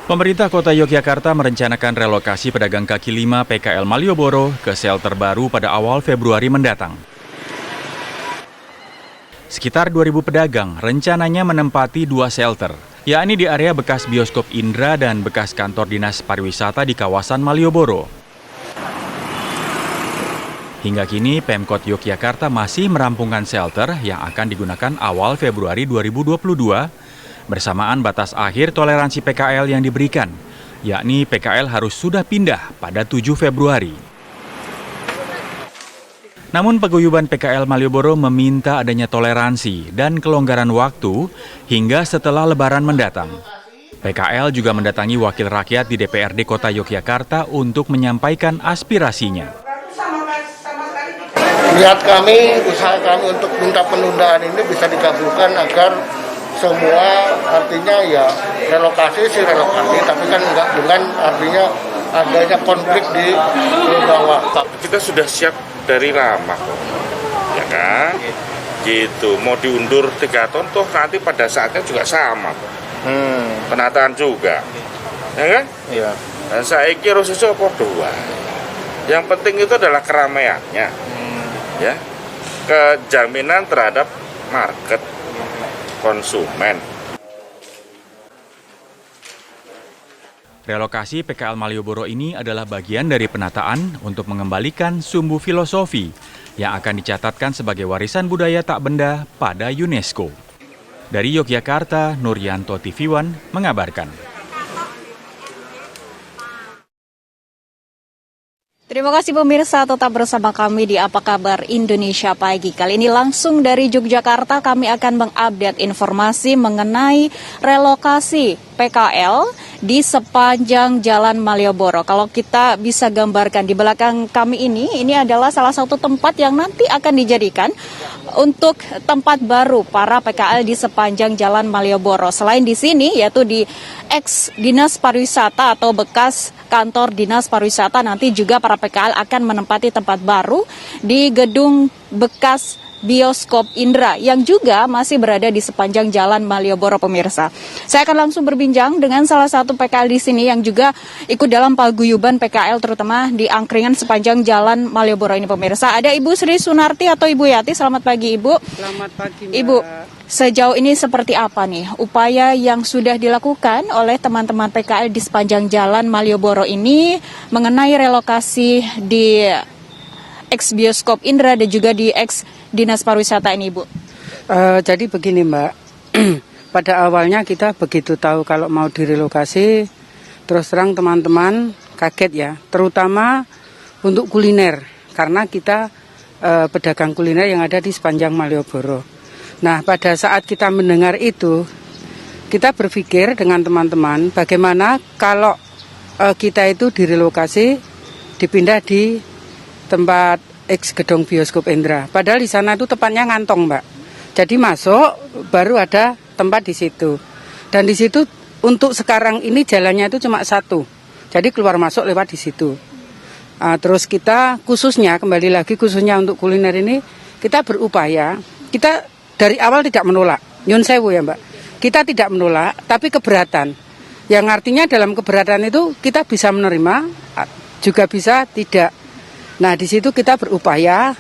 Pemerintah Kota Yogyakarta merencanakan relokasi pedagang kaki lima PKL Malioboro ke shelter baru pada awal Februari mendatang. Sekitar 2.000 pedagang rencananya menempati dua shelter, yakni di area bekas bioskop Indra dan bekas kantor dinas pariwisata di kawasan Malioboro. Hingga kini, Pemkot Yogyakarta masih merampungkan shelter yang akan digunakan awal Februari 2022, bersamaan batas akhir toleransi PKL yang diberikan, yakni PKL harus sudah pindah pada 7 Februari. Namun paguyuban PKL Malioboro meminta adanya toleransi dan kelonggaran waktu hingga setelah Lebaran mendatang. PKL juga mendatangi wakil rakyat di DPRD Kota Yogyakarta untuk menyampaikan aspirasinya. Niat kami, usaha kami untuk minta penundaan ini bisa dikabulkan agar semua artinya ya relokasi, tapi kan enggak dengan artinya adanya konflik di bawah. Kita sudah siap dari lama kok, ya kan? Gitu, mau diundur 3 tahun toh nanti pada saatnya juga sama. Penataan juga, ya kan? Iya. Dan saya kira khususnya kedua. Yang penting itu adalah keramaiannya, ya, kejaminan terhadap market konsumen. Relokasi PKL Malioboro ini adalah bagian dari penataan untuk mengembalikan sumbu filosofi yang akan dicatatkan sebagai warisan budaya tak benda pada UNESCO. Dari Yogyakarta, Nuryanto TV One mengabarkan. Terima kasih pemirsa, tetap bersama kami di Apa Kabar Indonesia Pagi. Kali ini langsung dari Yogyakarta kami akan mengupdate informasi mengenai relokasi PKL di sepanjang Jalan Malioboro. Kalau kita bisa gambarkan di belakang kami ini adalah salah satu tempat yang nanti akan dijadikan untuk tempat baru para PKL di sepanjang Jalan Malioboro. Selain di sini, yaitu di ex Dinas Pariwisata atau bekas kantor Dinas Pariwisata, nanti juga para PKL akan menempati tempat baru di gedung bekas bioskop Indra yang juga masih berada di sepanjang Jalan Malioboro, pemirsa. Saya akan langsung berbincang dengan salah satu PKL di sini yang juga ikut dalam paguyuban PKL terutama di angkringan sepanjang Jalan Malioboro ini, pemirsa. Ada Ibu Sri Sunarti atau Ibu Yati. Selamat pagi, Ibu. Selamat pagi, Mbak. Ibu, sejauh ini seperti apa nih upaya yang sudah dilakukan oleh teman-teman PKL di sepanjang Jalan Malioboro ini mengenai relokasi di ex bioskop Indra dan juga di ex Dinas Pariwisata ini, Bu? Jadi begini, Mbak. Pada awalnya kita begitu tahu kalau mau direlokasi, terus terang teman-teman kaget ya, terutama untuk kuliner, karena kita pedagang kuliner yang ada di sepanjang Malioboro. Nah, pada saat kita mendengar itu, kita berpikir dengan teman-teman bagaimana kalau kita itu direlokasi, dipindah di tempat ex gedung bioskop Indra. Padahal di sana itu tepatnya ngantong, Mbak. Jadi masuk baru ada tempat di situ. Dan di situ untuk sekarang ini jalannya itu cuma satu. Jadi keluar masuk lewat di situ. Terus kita khususnya khususnya untuk kuliner ini kita berupaya. Kita dari awal tidak menolak. Nyun sewu ya, Mbak. Kita tidak menolak, tapi keberatan. Yang artinya dalam keberatan itu kita bisa menerima, juga bisa tidak. Nah, di situ kita berupaya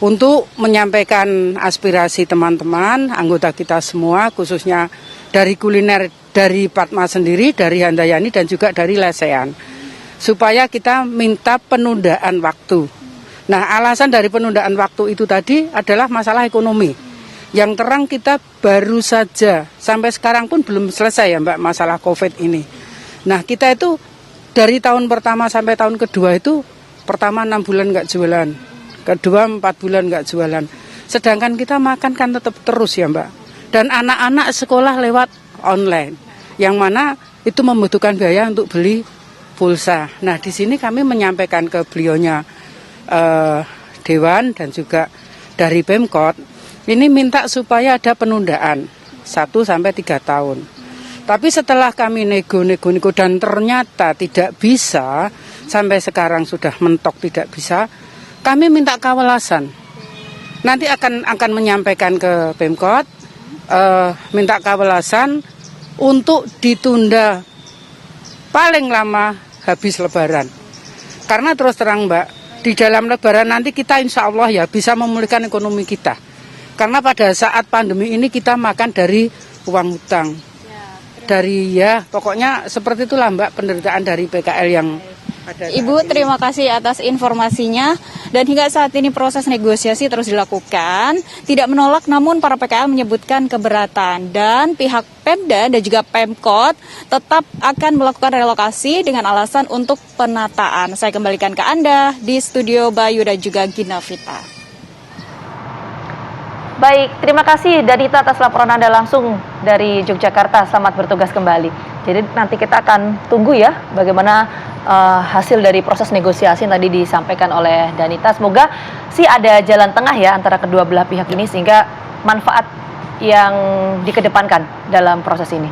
untuk menyampaikan aspirasi teman-teman, anggota kita semua, khususnya dari kuliner, dari Padma sendiri, dari Handayani, dan juga dari Lesean. Supaya kita minta penundaan waktu. Nah, alasan dari penundaan waktu itu tadi adalah masalah ekonomi. Yang terang kita baru saja, sampai sekarang pun belum selesai ya, Mbak, masalah COVID ini. Nah, kita itu dari tahun pertama sampai tahun kedua itu, pertama 6 bulan nggak jualan, kedua 4 bulan nggak jualan. Sedangkan kita makan kan tetap terus ya, Mbak. Dan anak-anak sekolah lewat online, yang mana itu membutuhkan biaya untuk beli pulsa. Nah, di sini kami menyampaikan ke beliaunya Dewan dan juga dari Pemkot, ini minta supaya ada penundaan 1-3 tahun. Tapi setelah kami nego-nego dan ternyata tidak bisa, sampai sekarang sudah mentok tidak bisa, kami minta kawelasan. Nanti akan menyampaikan ke Pemkot, minta kawelasan untuk ditunda paling lama habis Lebaran. Karena terus terang Mbak, di dalam Lebaran nanti kita insya Allah ya bisa memulihkan ekonomi kita. Karena pada saat pandemi ini kita makan dari uang hutang. Dari ya pokoknya seperti itulah Mbak penderitaan dari PKL yang ada. Ibu, terima kasih atas informasinya. Dan hingga saat ini proses negosiasi terus dilakukan. Tidak menolak, namun para PKL menyebutkan keberatan. Dan pihak Pemda dan juga Pemkot tetap akan melakukan relokasi dengan alasan untuk penataan. Saya kembalikan ke Anda di studio Bayu dan juga Gina Vita. Baik, terima kasih Danita atas laporan Anda langsung dari Yogyakarta. Selamat bertugas kembali. Jadi nanti kita akan tunggu ya bagaimana hasil dari proses negosiasi yang tadi disampaikan oleh Danita. Semoga sih ada jalan tengah ya antara kedua belah pihak ini sehingga manfaat yang dikedepankan dalam proses ini.